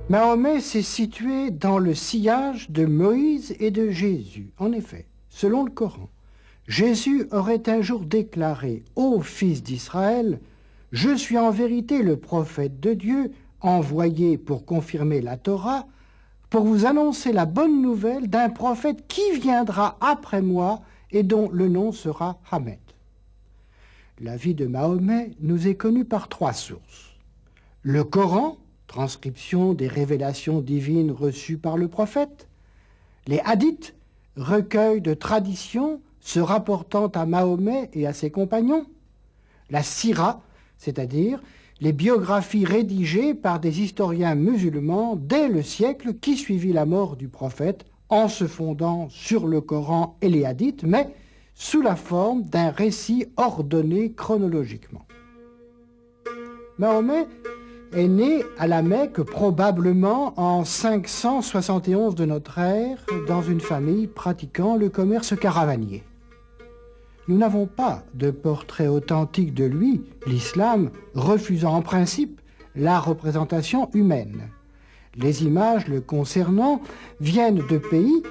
Mahomet s'est situé dans le sillage de Moïse et de Jésus. En effet, selon le Coran, Jésus aurait un jour déclaré ô fils d'Israël, « Je suis en vérité le prophète de Dieu, envoyé pour confirmer la Torah, pour vous annoncer la bonne nouvelle d'un prophète qui viendra après moi et dont le nom sera Ahmed. » La vie de Mahomet nous est connue par 3 sources. Le Coran, transcription des révélations divines reçues par le prophète. Les hadiths, recueil de traditions se rapportant à Mahomet et à ses compagnons. La sira, c'est-à-dire les biographies rédigées par des historiens musulmans dès le siècle qui suivit la mort du prophète en se fondant sur le Coran et les hadiths, mais sous la forme d'un récit ordonné chronologiquement. Mahomet est né à la Mecque probablement en 571 de notre ère dans une famille pratiquant le commerce caravanier. Nous n'avons pas de portrait authentique de lui, l'islam refusant en principe la représentation humaine. Les images le concernant viennent de pays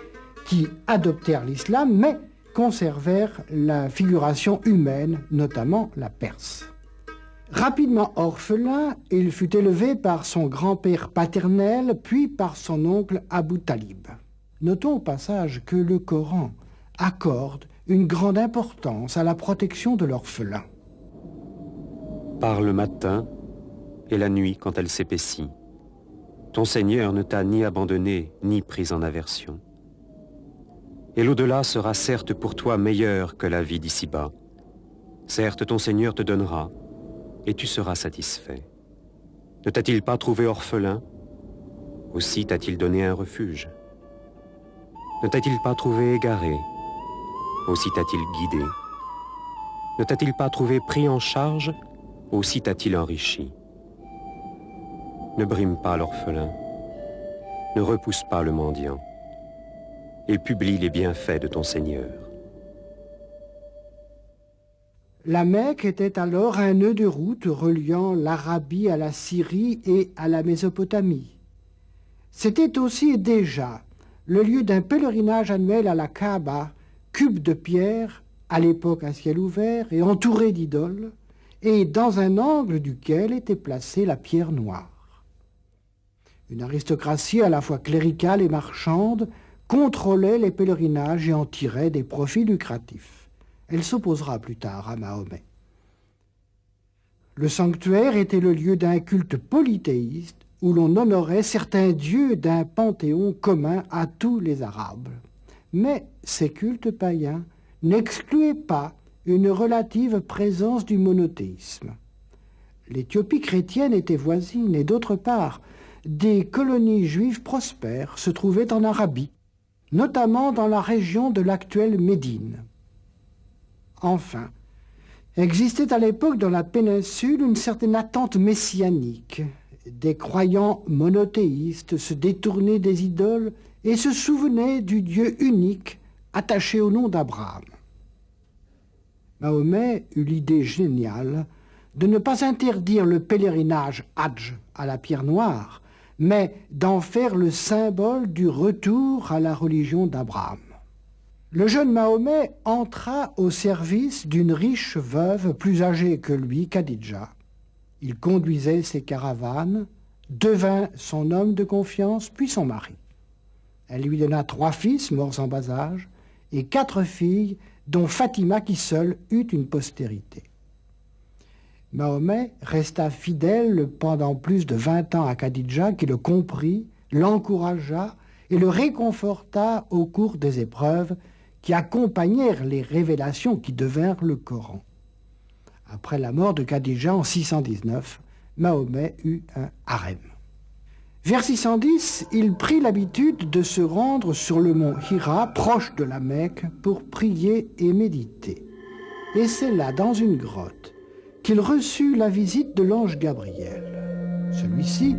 qui adoptèrent l'islam mais conservèrent la figuration humaine, notamment la Perse. Rapidement orphelin, il fut élevé par son grand-père paternel, puis par son oncle Abu Talib. Notons au passage que le Coran accorde une grande importance à la protection de l'orphelin. Par le matin et la nuit quand elle s'épaissit, ton Seigneur ne t'a ni abandonné ni pris en aversion. Et l'au-delà sera certes pour toi meilleur que la vie d'ici-bas. Certes, ton Seigneur te donnera, et tu seras satisfait. Ne t'a-t-il pas trouvé orphelin? Aussi t'a-t-il donné un refuge. Ne t'a-t-il pas trouvé égaré? Aussi t'a-t-il guidé. Ne t'a-t-il pas trouvé pris en charge? Aussi t'a-t-il enrichi. Ne brime pas l'orphelin, ne repousse pas le mendiant, et publie les bienfaits de ton Seigneur. La Mecque était alors un nœud de route reliant l'Arabie à la Syrie et à la Mésopotamie. C'était aussi et déjà le lieu d'un pèlerinage annuel à la Kaaba, cube de pierre, à l'époque à ciel ouvert et entouré d'idoles, et dans un angle duquel était placée la pierre noire. Une aristocratie à la fois cléricale et marchande contrôlait les pèlerinages et en tirait des profits lucratifs. Elle s'opposera plus tard à Mahomet. Le sanctuaire était le lieu d'un culte polythéiste où l'on honorait certains dieux d'un panthéon commun à tous les Arabes. Mais ces cultes païens n'excluaient pas une relative présence du monothéisme. L'Éthiopie chrétienne était voisine et d'autre part, des colonies juives prospères se trouvaient en Arabie, notamment dans la région de l'actuelle Médine. Enfin, existait à l'époque dans la péninsule une certaine attente messianique. Des croyants monothéistes se détournaient des idoles et se souvenaient du Dieu unique attaché au nom d'Abraham. Mahomet eut l'idée géniale de ne pas interdire le pèlerinage Hadj à la pierre noire, mais d'en faire le symbole du retour à la religion d'Abraham. Le jeune Mahomet entra au service d'une riche veuve plus âgée que lui, Khadidja. Il conduisait ses caravanes, devint son homme de confiance, puis son mari. Elle lui donna 3 fils morts en bas âge et 4 filles, dont Fatima qui seule eut une postérité. Mahomet resta fidèle pendant plus de 20 ans à Khadidja, qui le comprit, l'encouragea et le réconforta au cours des épreuves qui accompagnèrent les révélations qui devinrent le Coran. Après la mort de Khadidja en 619, Mahomet eut un harem. Vers 610, il prit l'habitude de se rendre sur le mont Hira, proche de la Mecque, pour prier et méditer. Et c'est là, dans une grotte, qu'il reçut la visite de l'ange Gabriel. Celui-ci,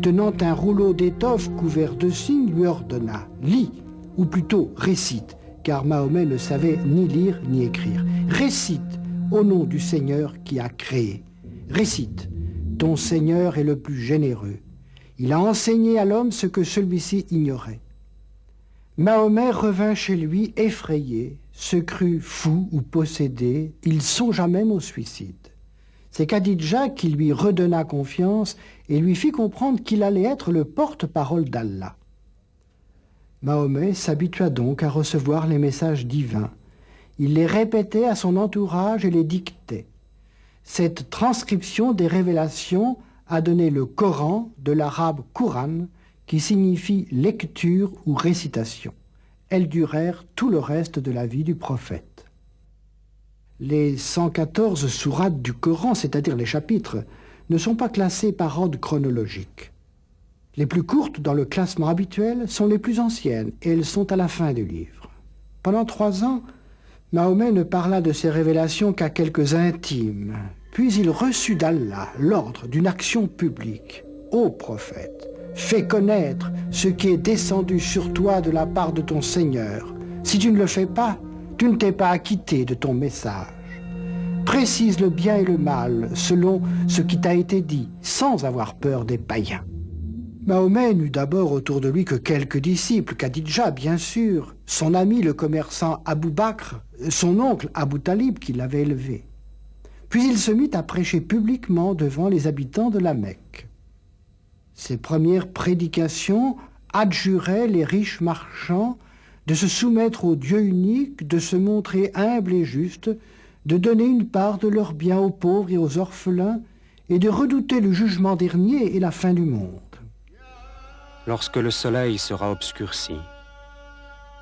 tenant un rouleau d'étoffe couvert de signes, lui ordonna « Lis », ou plutôt « récite », car Mahomet ne savait ni lire ni écrire. « Récite au nom du Seigneur qui a créé. Récite, ton Seigneur est le plus généreux. Il a enseigné à l'homme ce que celui-ci ignorait. Mahomet revint chez lui effrayé, se crut fou ou possédé, il songea même au suicide. C'est Khadidja qui lui redonna confiance et lui fit comprendre qu'il allait être le porte-parole d'Allah. Mahomet s'habitua donc à recevoir les messages divins. Il les répétait à son entourage et les dictait. Cette transcription des révélations a donné le Coran, de l'arabe Quran, qui signifie lecture ou récitation. Elles durèrent tout le reste de la vie du prophète. Les 114 sourates du Coran, c'est-à-dire les chapitres, ne sont pas classées par ordre chronologique. Les plus courtes dans le classement habituel sont les plus anciennes et elles sont à la fin du livre. Pendant 3 ans, Mahomet ne parla de ses révélations qu'à quelques intimes. Puis il reçut d'Allah l'ordre d'une action publique. Ô prophète, fais connaître ce qui est descendu sur toi de la part de ton Seigneur. Si tu ne le fais pas, tu ne t'es pas acquitté de ton message. Précise le bien et le mal selon ce qui t'a été dit, sans avoir peur des païens. Mahomet n'eut d'abord autour de lui que quelques disciples, Khadidja bien sûr, son ami le commerçant Abou Bakr, son oncle Abou Talib qui l'avait élevé. Puis il se mit à prêcher publiquement devant les habitants de la Mecque. Ses premières prédications adjuraient les riches marchands de se soumettre au Dieu unique, de se montrer humbles et justes, de donner une part de leurs biens aux pauvres et aux orphelins, et de redouter le jugement dernier et la fin du monde. Lorsque le soleil sera obscurci,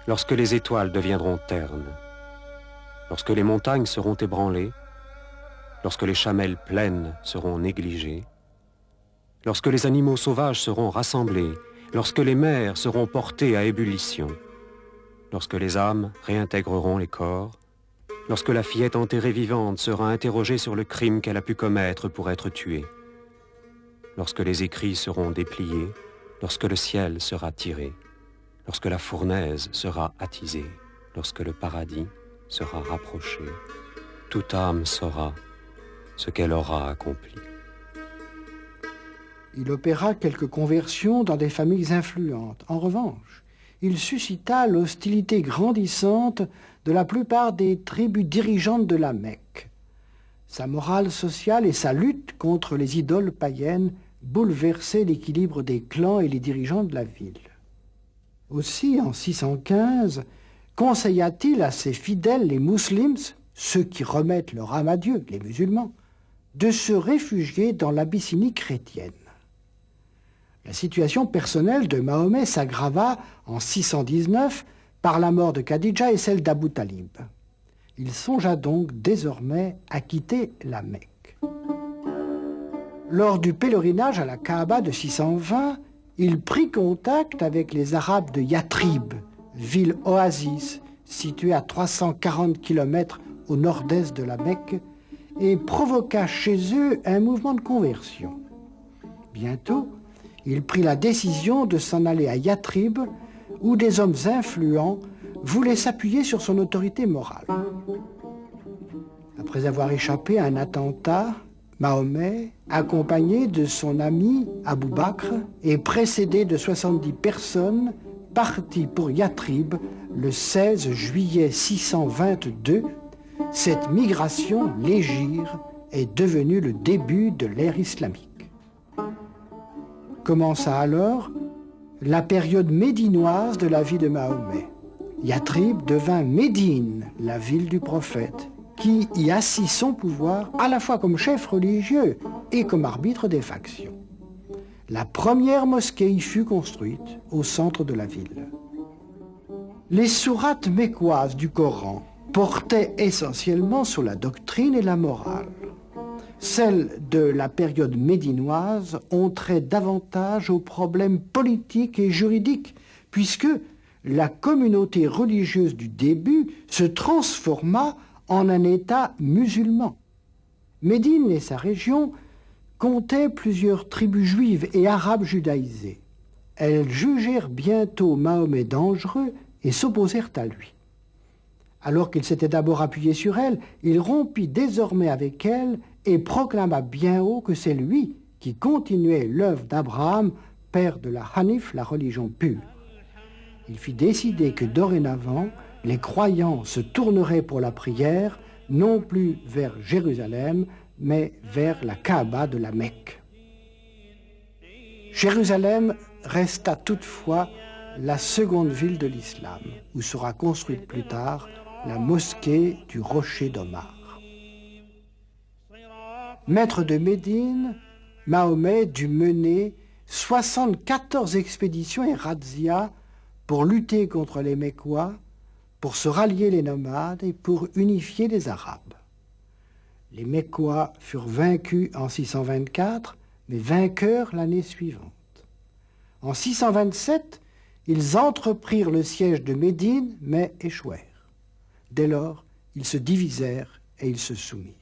lorsque les étoiles deviendront ternes, lorsque les montagnes seront ébranlées, lorsque les chamelles pleines seront négligées, lorsque les animaux sauvages seront rassemblés, lorsque les mers seront portées à ébullition, lorsque les âmes réintégreront les corps, lorsque la fillette enterrée vivante sera interrogée sur le crime qu'elle a pu commettre pour être tuée, lorsque les écrits seront dépliés, lorsque le ciel sera tiré, lorsque la fournaise sera attisée, lorsque le paradis sera rapproché, toute âme saura ce qu'elle aura accompli. Il opéra quelques conversions dans des familles influentes. En revanche, il suscita l'hostilité grandissante de la plupart des tribus dirigeantes de la Mecque. Sa morale sociale et sa lutte contre les idoles païennes bouleversaient l'équilibre des clans et les dirigeants de la ville. Aussi, en 615, conseilla-t-il à ses fidèles, les musulmans, ceux qui remettent leur âme à Dieu, les musulmans, de se réfugier dans l'Abyssinie chrétienne. La situation personnelle de Mahomet s'aggrava en 619 par la mort de Khadidja et celle d'Abou Talib. Il songea donc désormais à quitter la Mecque. Lors du pèlerinage à la Kaaba de 620, il prit contact avec les Arabes de Yathrib, ville oasis située à 340 km au nord-est de la Mecque, et provoqua chez eux un mouvement de conversion. Bientôt, il prit la décision de s'en aller à Yathrib, où des hommes influents voulaient s'appuyer sur son autorité morale. Après avoir échappé à un attentat, Mahomet, accompagné de son ami Abou Bakr et précédé de 70 personnes, partit pour Yathrib le 16 juillet 622. Cette migration légère est devenue le début de l'ère islamique. Commença alors la période médinoise de la vie de Mahomet. Yathrib devint Médine, la ville du prophète, qui y assit son pouvoir à la fois comme chef religieux et comme arbitre des factions. La première mosquée y fut construite au centre de la ville. Les sourates mécoises du Coran portaient essentiellement sur la doctrine et la morale. Celles de la période médinoise ont trait davantage aux problèmes politiques et juridiques, puisque la communauté religieuse du début se transforma en un État musulman. Médine et sa région comptaient plusieurs tribus juives et arabes judaïsées. Elles jugèrent bientôt Mahomet dangereux et s'opposèrent à lui. Alors qu'il s'était d'abord appuyé sur elles, il rompit désormais avec elles et proclama bien haut que c'est lui qui continuait l'œuvre d'Abraham père de la Hanif, la religion pure. Il fit décider que dorénavant, les croyants se tourneraient pour la prière, non plus vers Jérusalem, mais vers la Kaaba de la Mecque. Jérusalem resta toutefois la seconde ville de l'islam, où sera construite plus tard la mosquée du Rocher d'Omar. Maître de Médine, Mahomet dut mener 74 expéditions et razzias pour lutter contre les Mécois, pour se rallier les nomades et pour unifier les Arabes. Les Mécois furent vaincus en 624, mais vainqueurs l'année suivante. En 627, ils entreprirent le siège de Médine, mais échouèrent. Dès lors, ils se divisèrent et ils se soumirent.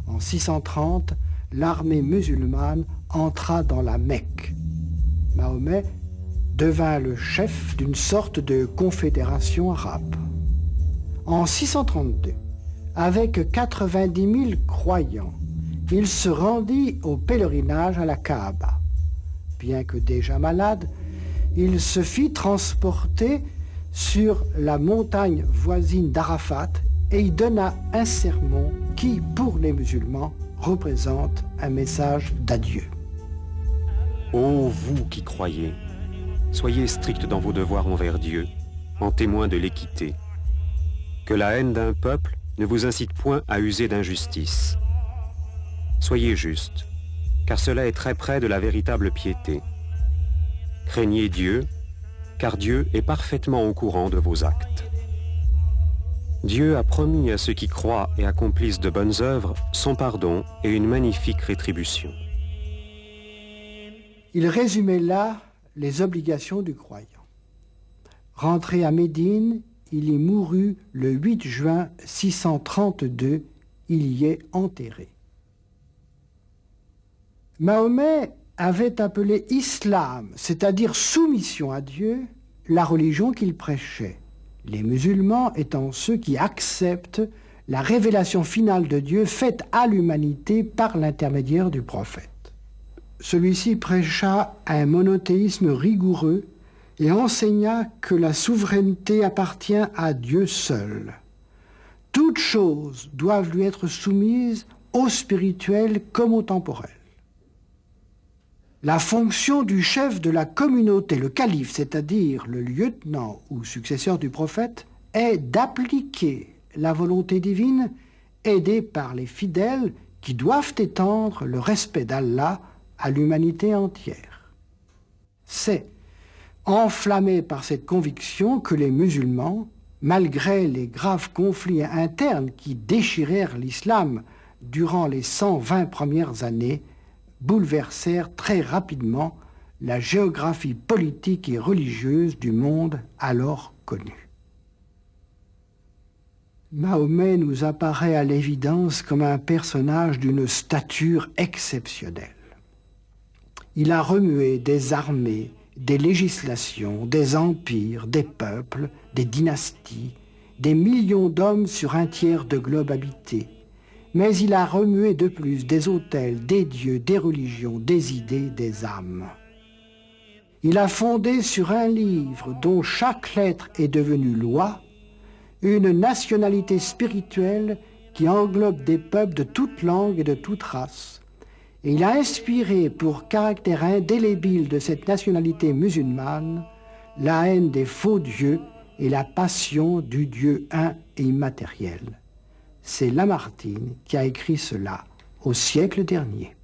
En 630, l'armée musulmane entra dans la Mecque. Mahomet devint le chef d'une sorte de confédération arabe. En 632, avec 90 000 croyants, il se rendit au pèlerinage à la Kaaba. Bien que déjà malade, il se fit transporter sur la montagne voisine d'Arafat et y donna un sermon qui, pour les musulmans, représente un message d'adieu. Ô vous qui croyez, soyez stricts dans vos devoirs envers Dieu, en témoin de l'équité. Que la haine d'un peuple ne vous incite point à user d'injustice. Soyez justes, car cela est très près de la véritable piété. Craignez Dieu, car Dieu est parfaitement au courant de vos actes. Dieu a promis à ceux qui croient et accomplissent de bonnes œuvres son pardon et une magnifique rétribution. Il résumait là les obligations du croyant. Rentré à Médine, il y mourut le 8 juin 632, il y est enterré. Mahomet avait appelé islam, c'est-à-dire soumission à Dieu, la religion qu'il prêchait, les musulmans étant ceux qui acceptent la révélation finale de Dieu faite à l'humanité par l'intermédiaire du prophète. Celui-ci prêcha un monothéisme rigoureux et enseigna que la souveraineté appartient à Dieu seul. Toutes choses doivent lui être soumises au spirituel comme au temporel. La fonction du chef de la communauté, le calife, c'est-à-dire le lieutenant ou successeur du prophète, est d'appliquer la volonté divine aidée par les fidèles qui doivent étendre le respect d'Allah à l'humanité entière. C'est enflammé par cette conviction que les musulmans, malgré les graves conflits internes qui déchirèrent l'islam durant les 120 premières années, bouleversèrent très rapidement la géographie politique et religieuse du monde alors connu. Mahomet nous apparaît à l'évidence comme un personnage d'une stature exceptionnelle. Il a remué des armées, des législations, des empires, des peuples, des dynasties, des millions d'hommes sur un tiers de globe habité. Mais il a remué de plus des autels, des dieux, des religions, des idées, des âmes. Il a fondé sur un livre dont chaque lettre est devenue loi, une nationalité spirituelle qui englobe des peuples de toute langue et de toute race. Et il a inspiré pour caractère indélébile de cette nationalité musulmane la haine des faux dieux et la passion du Dieu un et immatériel. C'est Lamartine qui a écrit cela au siècle dernier.